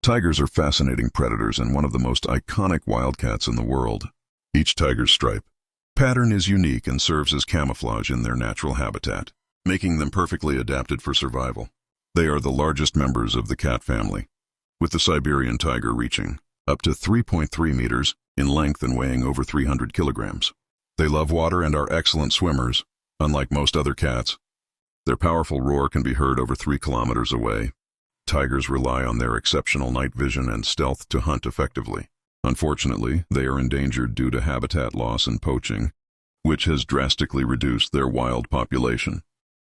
Tigers are fascinating predators and one of the most iconic wildcats in the world. Each tiger's stripe pattern is unique and serves as camouflage in their natural habitat, making them perfectly adapted for survival. They are the largest members of the cat family, with the Siberian tiger reaching up to 3.3 meters in length and weighing over 300 kilograms. They love water and are excellent swimmers. Unlike most other cats, their powerful roar can be heard over 3 kilometers away. Tigers rely on their exceptional night vision and stealth to hunt effectively. Unfortunately, they are endangered due to habitat loss and poaching, which has drastically reduced their wild population.